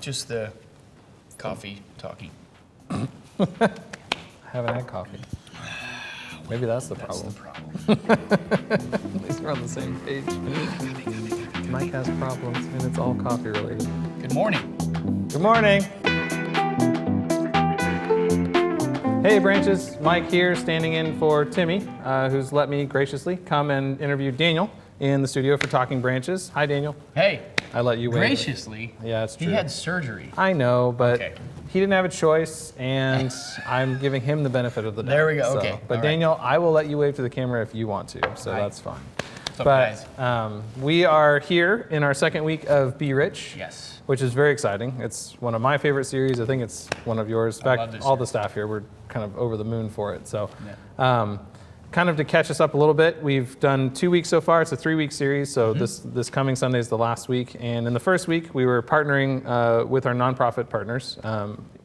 Just the coffee talking. I haven't had coffee. Maybe that's the problem. At least we're on the same page. Mike has problems, and it's all coffee related. Good morning. Good morning. Hey Branches, Mike here, standing in for Timmy, who's let me graciously come and interview Daniel in the studio for Talking Branches. Hi Daniel. Hey. I let you wait. Graciously? Yeah, it's true. He had surgery. I know, but Okay. he didn't have a choice, and I'm giving him the benefit of the doubt. There we go, So, okay. But All Daniel, I will let you wave to the camera if you want to, so Hi. that's fine. What's up, But guys? we are here in our second week of Be Rich. Yes. Which is very exciting. It's one of my favorite series. I think it's one of yours. In I fact, love this all the series. staff here, we're kind of over the moon for it. So, Yeah. kind of to catch us up a little bit, we've done 2 weeks so far. It's a 3-week series, so this coming Sunday is the last week. And in the first week, we were partnering with our nonprofit partners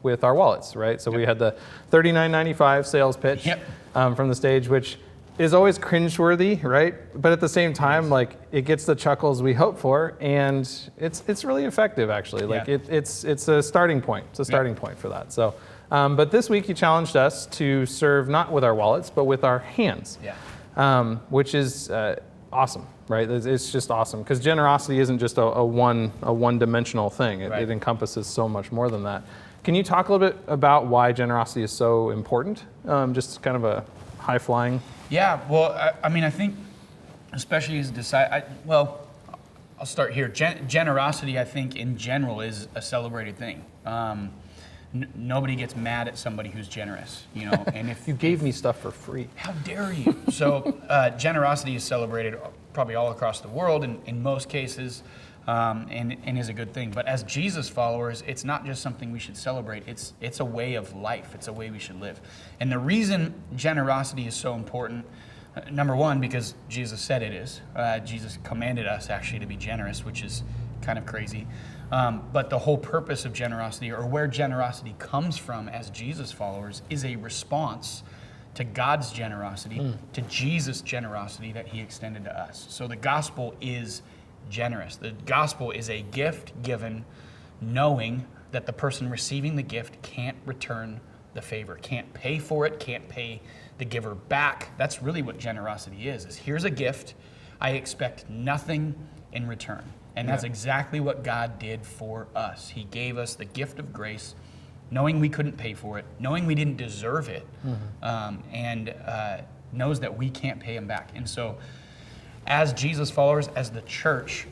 with our wallets, right? So we had the $39.95 sales pitch from the stage, which is always cringeworthy, right? But at the same time, like it gets the chuckles we hope for, and it's really effective actually. Like it's a starting point. It's a starting point for that. So, but this week you challenged us to serve not with our wallets, but with our hands, which is awesome, right? It's just awesome because generosity isn't just a one-dimensional thing. It encompasses so much more than that. Can you talk a little bit about why generosity is so important? Just kind of a high-flying. Yeah, well, I mean, I think, especially as a disciple, I'll start here. Generosity, I think, in general, is a celebrated thing. Nobody gets mad at somebody who's generous, you know. And if you gave me stuff for free, how dare you? So, generosity is celebrated probably all across the world, in most cases, and is a good thing. But as Jesus followers, it's not just something we should celebrate. It's a way of life. It's a way we should live. And the reason generosity is so important, number one, because Jesus said it is. Jesus commanded us actually to be generous, which is kind of crazy. But the whole purpose of generosity, or where generosity comes from as Jesus followers, is a response to God's generosity, to Jesus' generosity that he extended to us. So the gospel is generous. The gospel is a gift given knowing that the person receiving the gift can't return the favor, can't pay for it, can't pay the giver back. That's really what generosity is here's a gift, I expect nothing in return. And that's exactly what God did for us. He gave us the gift of grace, knowing we couldn't pay for it, knowing we didn't deserve it, and knows that we can't pay him back. And so as Jesus followers, as the church,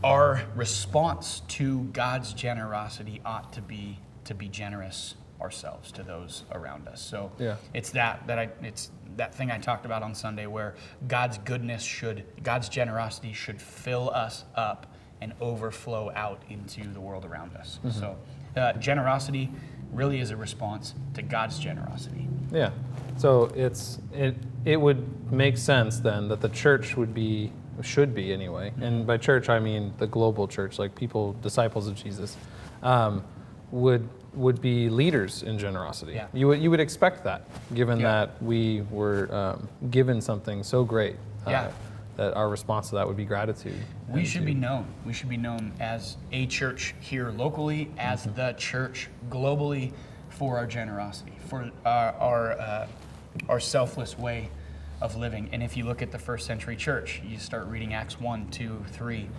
our response to God's generosity ought to be generous ourselves to those around us. So it's that thing I talked about on Sunday, where God's generosity should fill us up and overflow out into the world around us. So generosity really is a response to God's generosity. Yeah. So it would make sense then that the church should be anyway, and by church I mean the global church, like people, disciples of Jesus, would be leaders in generosity. Yeah. You would expect that, given that we were given something so great, that our response to that would be gratitude. We should be known. We should be known as a church here locally, as the church globally, for our generosity, for our selfless way of living. And if you look at the first century church, you start reading Acts 1, 2, 3,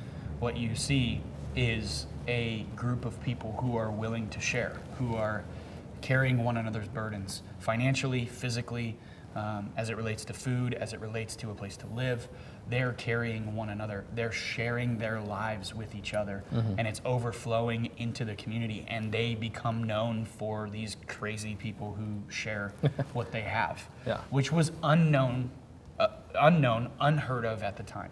what you see is a group of people who are willing to share, who are carrying one another's burdens, financially, physically, as it relates to food, as it relates to a place to live. They're carrying one another. They're sharing their lives with each other, and it's overflowing into the community, and they become known for these crazy people who share what they have, which was unknown, unheard of at the time.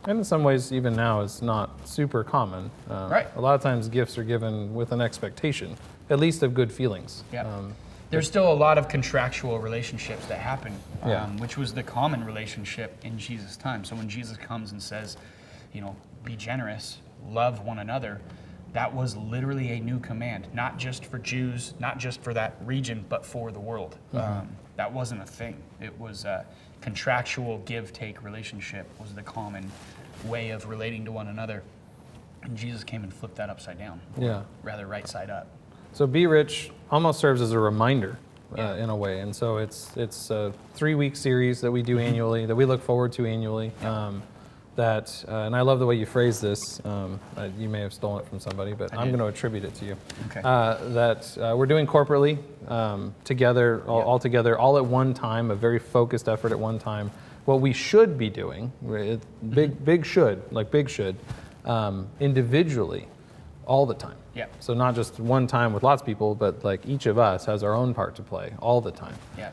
And in some ways, even now, is not super common. A lot of times gifts are given with an expectation, at least of good feelings. There's still a lot of contractual relationships that happen, which was the common relationship in Jesus' time. So when Jesus comes and says, be generous, love one another, that was literally a new command, not just for Jews, not just for that region, but for the world. That wasn't a thing. It was a contractual give-take relationship was the common way of relating to one another. And Jesus came and flipped that upside down. Yeah. Rather right side up. So Be Rich almost serves as a reminder Yeah. in a way. And so it's a 3-week series that we do annually, that we look forward to annually. And I love the way you phrase this. You may have stolen it from somebody, but I'm going to attribute it to you. Okay. That we're doing corporately, together, all together, all at one time, a very focused effort at one time. What we should be doing, big should, individually, all the time. Yeah. So not just one time with lots of people, but like each of us has our own part to play all the time. Yeah.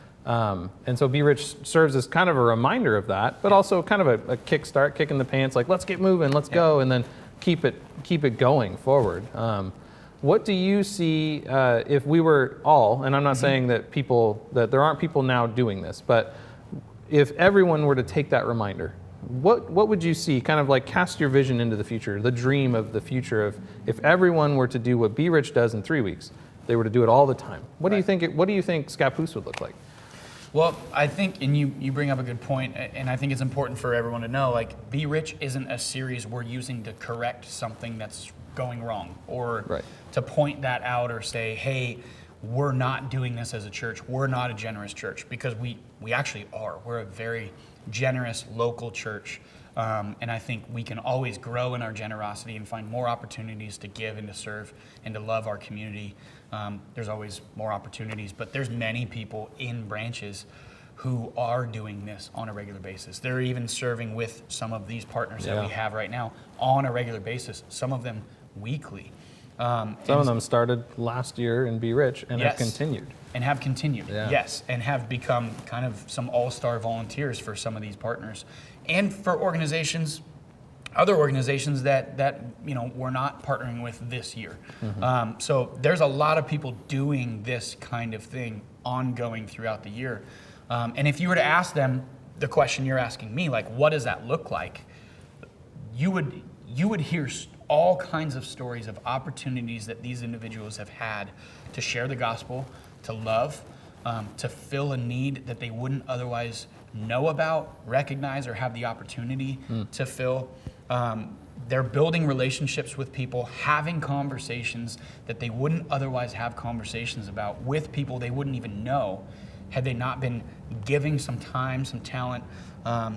And so Be Rich serves as kind of a reminder of that, but also kind of a kickstart, kick in the pants, like let's get moving, let's go, and then keep it going forward. What do you see if we were all, and I'm not saying that there aren't people now doing this, but if everyone were to take that reminder, what would you see? Kind of like cast your vision into the future, the dream of the future of if everyone were to do what Be Rich does in 3 weeks, they were to do it all the time. What do you think? What do you think Scappoose would look like? Well, I think, and you bring up a good point, and I think it's important for everyone to know, like, Be Rich isn't a series we're using to correct something that's going wrong, or to point that out or say, hey, we're not doing this as a church, we're not a generous church, because we actually are. We're a very generous local church, and I think we can always grow in our generosity and find more opportunities to give and to serve and to love our community. There's always more opportunities, but there's many people in branches who are doing this on a regular basis. They're even serving with some of these partners that we have right now on a regular basis, some of them weekly. Some of them started last year in Be Rich and have continued. And have continued, yes, and have become kind of some all-star volunteers for some of these partners. And for organizations, other organizations that we're not partnering with this year. So there's a lot of people doing this kind of thing ongoing throughout the year. And if you were to ask them the question you're asking me, like, what does that look like? You would hear all kinds of stories of opportunities that these individuals have had to share the gospel, to love, to fill a need that they wouldn't otherwise know about, recognize, or have the opportunity to fill. They're building relationships with people, having conversations that they wouldn't otherwise have conversations about with people they wouldn't even know had they not been giving some time, some talent,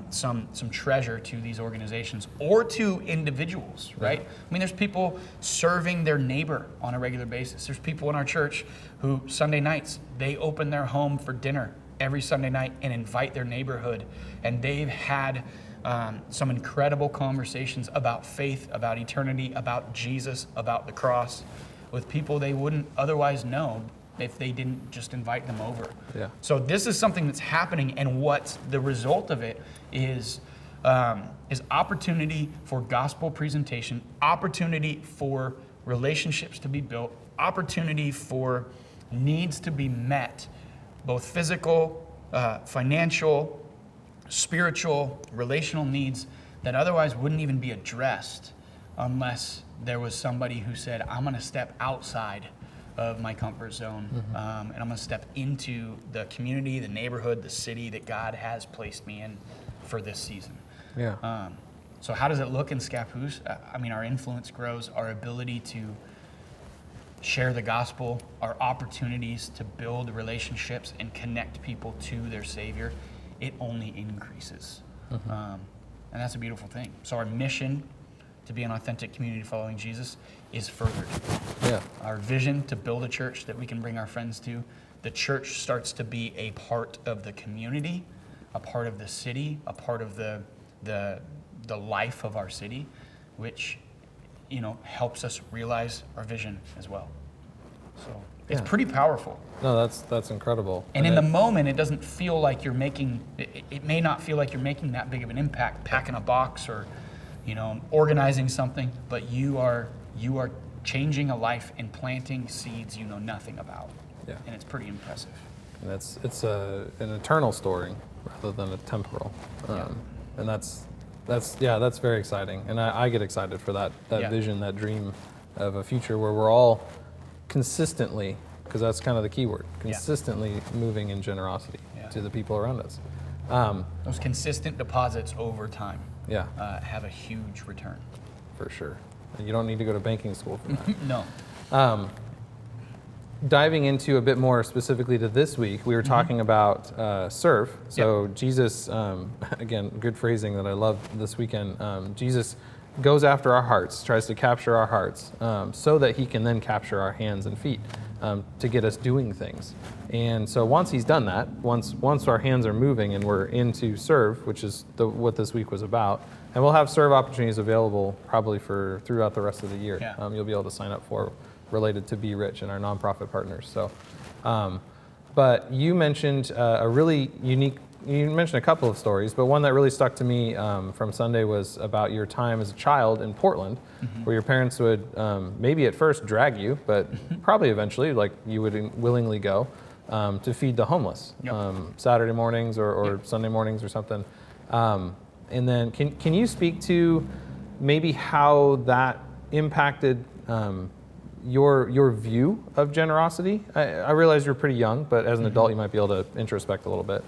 some treasure to these organizations or to individuals, right? I mean, there's people serving their neighbor on a regular basis. There's people in our church who Sunday nights, they open their home for dinner every Sunday night and invite their neighborhood. And they've had some incredible conversations about faith, about eternity, about Jesus, about the cross with people they wouldn't otherwise know if they didn't just invite them over. So this is something that's happening, and what the result of it is opportunity for gospel presentation, opportunity for relationships to be built, opportunity for needs to be met, both physical, financial, spiritual, relational needs that otherwise wouldn't even be addressed unless there was somebody who said, I'm going to step outside of my comfort zone, and I'm going to step into the community, the neighborhood, the city that God has placed me in for this season. So how does it look in Scappoose? I mean, our influence grows, our ability to share the gospel, our opportunities to build relationships and connect people to their Savior, it only increases. And that's a beautiful thing. So our mission to be an authentic community following Jesus is furthered. Our vision to build a church that we can bring our friends to, the church starts to be a part of the community, a part of the city, a part of the life of our city, which helps us realize our vision as well. So it's pretty powerful. No, that's incredible. And in the moment, it doesn't feel like you're making. It may not feel like you're making that big of an impact, packing a box or, organizing something. But you are changing a life and planting seeds you know nothing about. And it's pretty impressive. And it's an eternal story rather than a temporal. And that's very exciting. And I get excited for that vision, that dream of a future where we're all consistently, because that's kind of the key word, consistently moving in generosity to the people around us. Those consistent deposits over time Yeah. Have a huge return. For sure. You don't need to go to banking school for that. No. Diving into a bit more specifically to this week, we were talking about serve. So Jesus, again, good phrasing that I love this weekend. Jesus goes after our hearts, tries to capture our hearts, so that he can then capture our hands and feet to get us doing things. And so once he's done that, once our hands are moving and we're into serve, which is what this week was about, and we'll have serve opportunities available probably throughout the rest of the year. Yeah. You'll be able to sign up for related to Be Rich and our nonprofit partners. So, but you mentioned a really unique. You mentioned a couple of stories, but one that really stuck to me from Sunday was about your time as a child in Portland, where your parents would maybe at first drag you, but probably eventually, like you would willingly go to feed the homeless Saturday mornings or Sunday mornings or something. And then can you speak to maybe how that impacted your view of generosity? I realize you're pretty young, but as an adult, you might be able to introspect a little bit.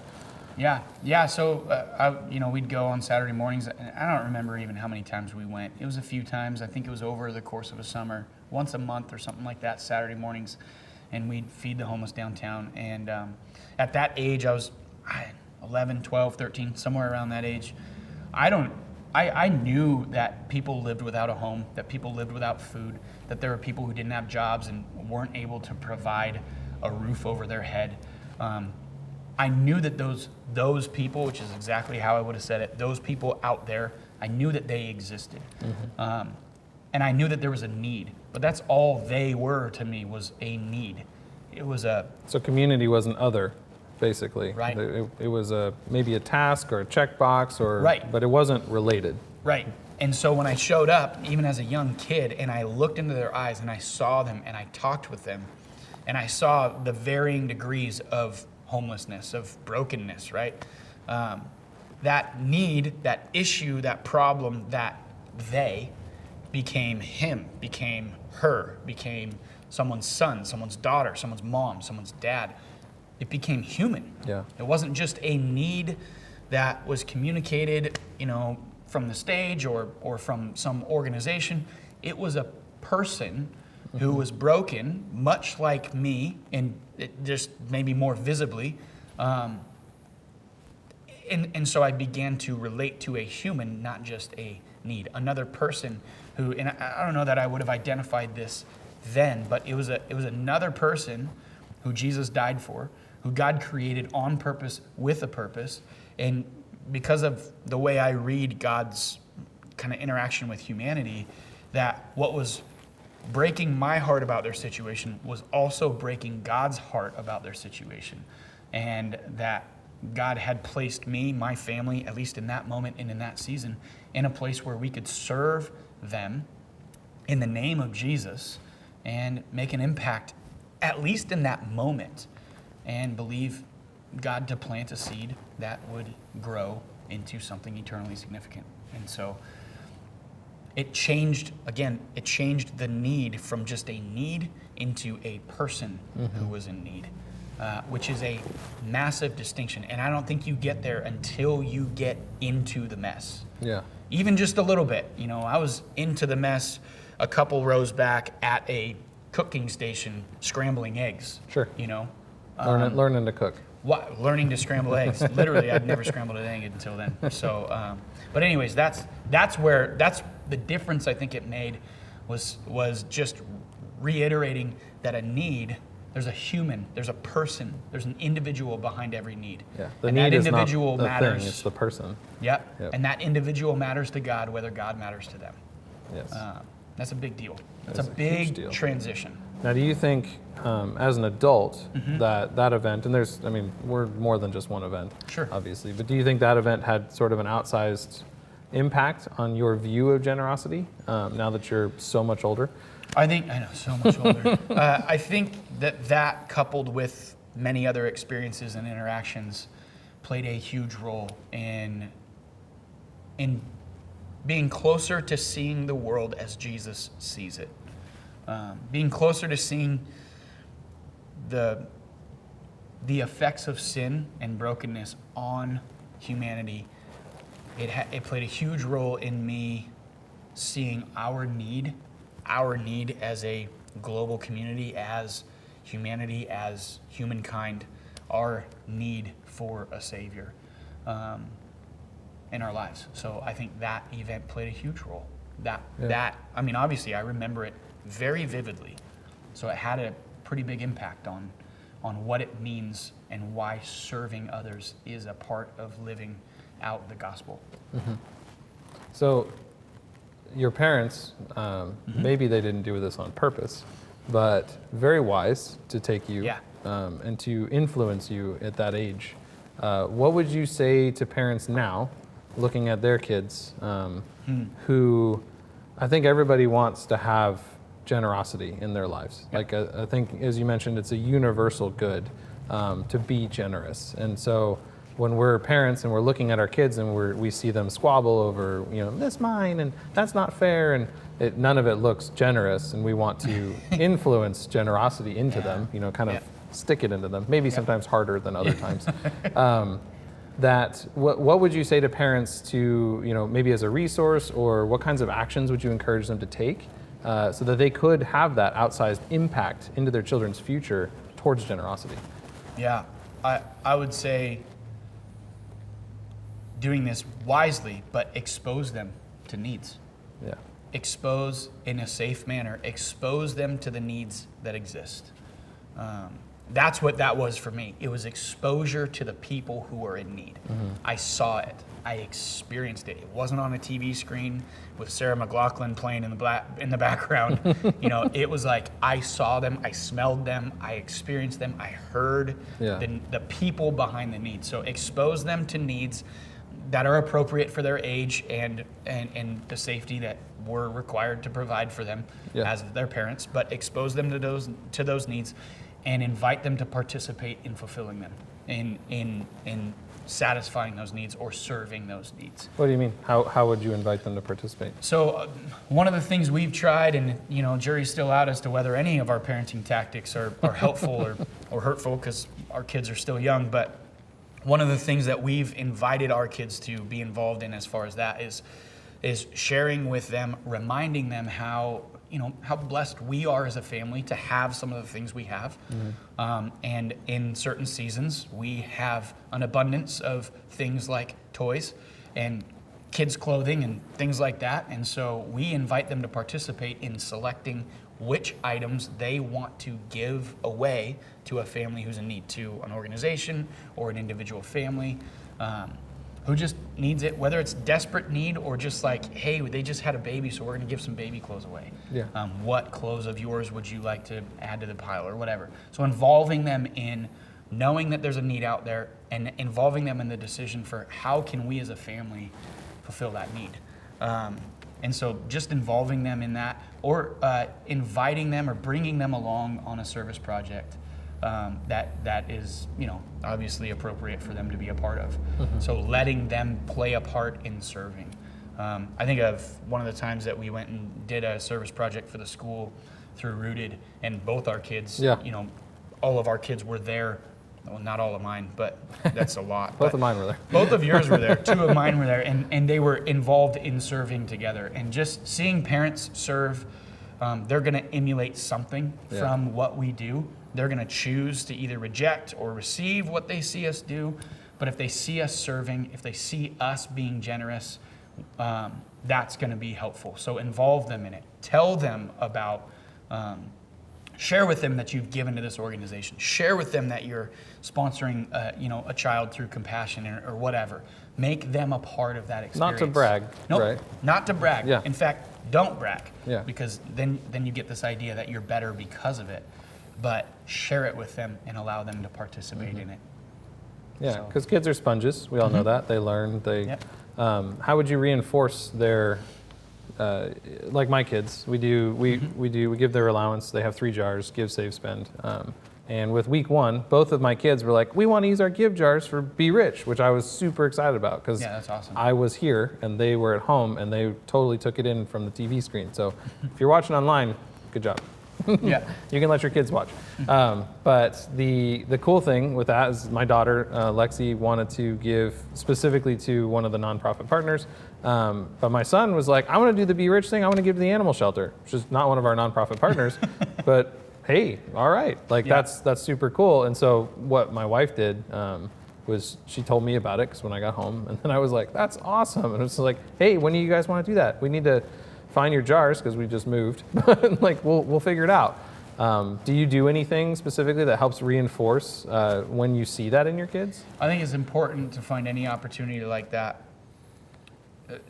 Yeah. So, we'd go on Saturday mornings. I don't remember even how many times we went. It was a few times. I think it was over the course of a summer, once a month or something like that, Saturday mornings, and we'd feed the homeless downtown. And at that age, I was 11, 12, 13, somewhere around that age. I knew that people lived without a home, that people lived without food, that there were people who didn't have jobs and weren't able to provide a roof over their head. I knew that those people, which is exactly how I would have said it, those people out there, I knew that they existed. And I knew that there was a need. But that's all they were to me, was a need. It was So community wasn't other, basically. Right. It was maybe a task or a checkbox, Right. But it wasn't related. Right. And so when I showed up, even as a young kid, and I looked into their eyes and I saw them and I talked with them, and I saw the varying degrees of homelessness, of brokenness, right? That need, that issue, that problem, that they became him, became her, became someone's son, someone's daughter, someone's mom, someone's dad. It became human. Yeah. It wasn't just a need that was communicated, from the stage or from some organization. It was a person who was broken, much like me, and it just maybe more visibly. And so I began to relate to a human, not just a need. Another person who, and I don't know that I would have identified this then, but it was another person who Jesus died for, who God created on purpose with a purpose. And because of the way I read God's kind of interaction with humanity, that what was breaking my heart about their situation was also breaking God's heart about their situation. And that God had placed me, my family, at least in that moment and in that season, in a place where we could serve them in the name of Jesus and make an impact, at least in that moment, and believe God to plant a seed that would grow into something eternally significant. And so it changed the need from just a need into a person who was in need, which is a massive distinction. And I don't think you get there until you get into the mess. Yeah. Even just a little bit. I was into the mess a couple rows back at a cooking station scrambling eggs. Sure. Learning to cook. Learning to scramble eggs. Literally, I'd never scrambled an egg until then. So, but anyways, that's the difference I think it made was just reiterating that a need, there's a human, there's a person, there's an individual behind every need. Yeah. And that individual matters. Thing, it's the person. Yep. And that individual matters to God, whether God matters to them. Yes. That's a big deal. That's That a is a huge big deal. transition. Now, do you think, as an adult, that event, and we're more than just one event, Sure. obviously, but do you think that event had sort of an outsized impact on your view of generosity now that you're so much older? I know, so much older. I think that coupled with many other experiences and interactions played a huge role in being closer to seeing the world as Jesus sees it. Being closer to seeing the effects of sin and brokenness on humanity. It played a huge role in me seeing our need as a global community, as humanity, as humankind, our need for a Savior in our lives. So I think that event played a huge role. I mean, obviously, I remember it very vividly. So it had a pretty big impact on what it means and why serving others is a part of living out the gospel. Mm-hmm. So your parents, maybe they didn't do this on purpose, but very wise to take you and to influence you at that age. What would you say to parents now, looking at their kids, who I think everybody wants to have generosity in their lives? Like I think, as you mentioned, it's a universal good to be generous. And so when we're parents and we're looking at our kids and we see them squabble over, this mine and that's not fair, and none of it looks generous, and we want to influence generosity into them, kind of stick it into them, maybe sometimes harder than other times. What would you say to parents to, maybe as a resource, or what kinds of actions would you encourage them to take so that they could have that outsized impact into their children's future towards generosity? Yeah, I would say doing this wisely, but expose them to needs. Yeah. Expose in a safe manner, expose them to the needs that exist. That's what that was for me. It was exposure to the people who are in need. Mm-hmm. I saw it. I experienced it. It wasn't on a TV screen with Sarah McLachlan playing in the background. It was like I saw them, I smelled them, I experienced them, I heard the people behind the needs. So expose them to needs that are appropriate for their age and the safety that we're required to provide for them as their parents, but expose them to those needs and invite them to participate in fulfilling them, in satisfying those needs or serving those needs. What do you mean? How would you invite them to participate? So one of the things we've tried, and jury's still out as to whether any of our parenting tactics are helpful or hurtful, because our kids are still young, but one of the things that we've invited our kids to be involved in as far as that is sharing with them, reminding them how blessed we are as a family to have some of the things we have. Mm-hmm. And in certain seasons, we have an abundance of things like toys and kids' clothing and things like that. And so we invite them to participate in selecting which items they want to give away to a family who's in need, to an organization or an individual family who just needs it, whether it's desperate need or just like, hey, they just had a baby, so we're going to give some baby clothes away. Yeah. What clothes of yours would you like to add to the pile or whatever? So involving them in knowing that there's a need out there and involving them in the decision for how can we as a family fulfill that need. And so just involving them in that, or inviting them or bringing them along on a service project that is, obviously appropriate for them to be a part of. Mm-hmm. So letting them play a part in serving. I think of one of the times that we went and did a service project for the school through Rooted, and both our kids, all of our kids were there. Well, not all of mine, but that's a lot. Both of mine were there. Both of yours were there. 2 of mine were there, and they were involved in serving together. And just seeing parents serve, they're going to emulate something from what we do. They're going to choose to either reject or receive what they see us do. But if they see us serving, if they see us being generous, that's going to be helpful. So involve them in it. Tell them about share with them that you've given to this organization. Share with them that you're sponsoring, a child through compassion or whatever. Make them a part of that experience. Not to brag, nope, right? Not to brag. Yeah. In fact, don't brag. Yeah. Because then you get this idea that you're better because of it. But share it with them and allow them to participate in it. Yeah, because kids are sponges. We all know that. They learn. How would you reinforce their like my kids, we give their allowance. They have 3 jars, give, save, spend. And with week 1, both of my kids were like, we want to use our give jars for Be Rich, which I was super excited about because that's awesome. I was here and they were at home and they totally took it in from the TV screen. So if you're watching online, good job. Yeah. You can let your kids watch. But the cool thing with that is my daughter, Lexi, wanted to give specifically to one of the nonprofit partners. But my son was like, I want to do the Be Rich thing. I want to give to the animal shelter, which is not one of our nonprofit partners. But hey, all right. Like that's super cool. And so what my wife did was she told me about it because when I got home, and then I was like, that's awesome. And it was like, hey, when do you guys want to do that? We need to find your jars because we just moved. Like we'll figure it out. Do you do anything specifically that helps reinforce when you see that in your kids? I think it's important to find any opportunity like that,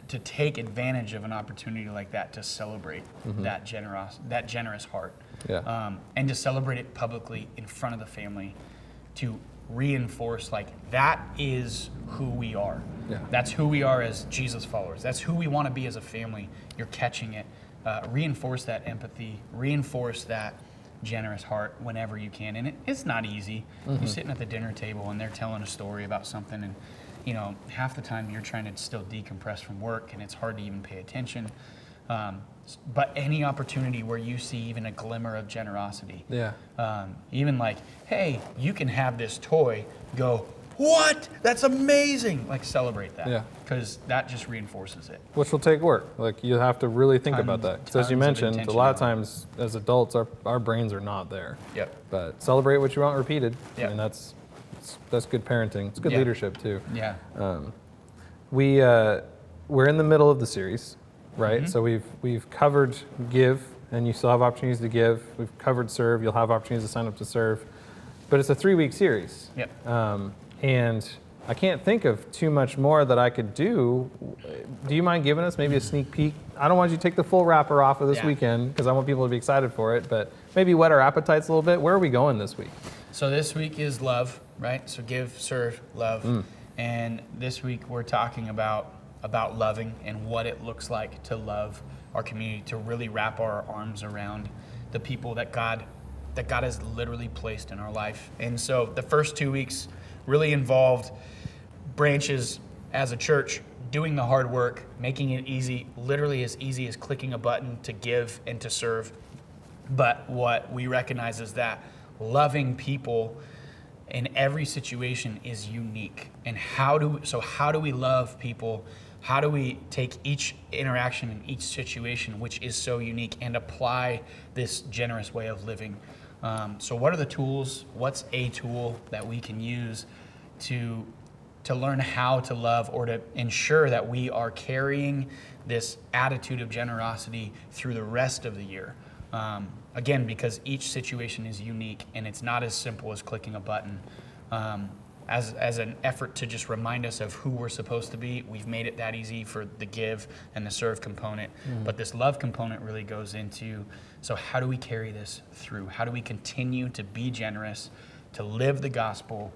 to take advantage of an opportunity like that to celebrate that generous heart. Yeah. And to celebrate it publicly in front of the family, to reinforce like that is who we are. Yeah. That's who we are as Jesus followers. That's who we want to be as a family. You're catching it. Reinforce that empathy. Reinforce that generous heart whenever you can. And it's not easy. You're sitting at the dinner table and they're telling a story about something, and you know, half the time you're trying to still decompress from work and it's hard to even pay attention. But any opportunity where you see even a glimmer of generosity, even like, hey, you can have this toy, go, what? That's amazing. Like celebrate that, because that just reinforces it. Which will take work. Like you have to really think about that. Because as you mentioned, a lot of times as adults, our brains are not there. Yep. But celebrate what you want repeated. Yep. I mean, that's good parenting. It's good leadership too. Yeah. We're in the middle of the series, right? So we've covered give, and you still have opportunities to give. We've covered serve. You'll have opportunities to sign up to serve. But it's a 3-week series. Yep. And I can't think of too much more that I could do. Do you mind giving us maybe a sneak peek? I don't want you to take the full wrapper off of this weekend because I want people to be excited for it, but maybe whet our appetites a little bit. Where are we going this week? So this week is love, right? So give, serve, love. And this week we're talking about loving and what it looks like to love our community, to really wrap our arms around the people that God has literally placed in our life. And so the first 2 weeks really involved branches as a church doing the hard work, making it easy, literally as easy as clicking a button to give and to serve. But what we recognize is that loving people in every situation is unique. And how do we love people? How do we take each interaction in each situation, which is so unique, and apply this generous way of living? So what are the tools? What's a tool that we can use to learn how to love, or to ensure that we are carrying this attitude of generosity through the rest of the year? Again, because each situation is unique and it's not as simple as clicking a button. As an effort to just remind us of who we're supposed to be, we've made it that easy for the give and the serve component. But this love component really goes into, so how do we carry this through? How do we continue to be generous, to live the gospel,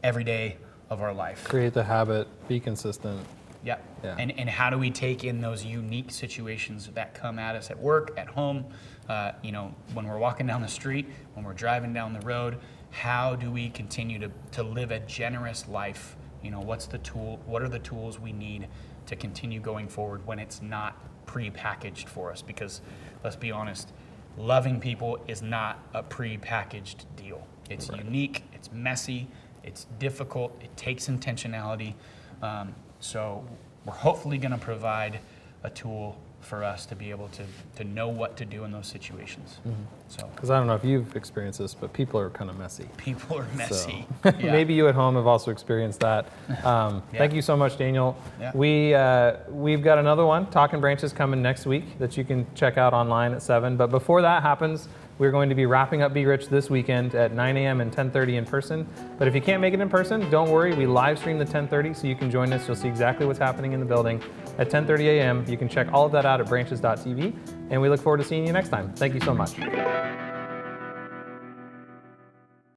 every day of our life? Create the habit, be consistent. Yeah. And how do we take in those unique situations that come at us at work, at home, when we're walking down the street, when we're driving down the road? How do we continue to live a generous life? What's the tool? What are the tools we need to continue going forward when it's not pre-packaged for us? Because let's be honest, loving people is not a pre-packaged deal. It's unique, it's messy, it's difficult, it takes intentionality. So we're hopefully going to provide a tool for us to be able to know what to do in those situations. So, because I don't know if you've experienced this, but people are kind of messy. People are messy. So, maybe you at home have also experienced that. Thank you so much, Daniel. We've got another one, Talking Branches, coming next week that you can check out online at 7. But before that happens, we're going to be wrapping up Be Rich this weekend at 9 a.m. and 10:30 in person. But if you can't make it in person, don't worry. We live stream the 10:30, so you can join us. You'll see exactly what's happening in the building at 10:30 a.m. You can check all of that out at branches.tv. And we look forward to seeing you next time. Thank you so much.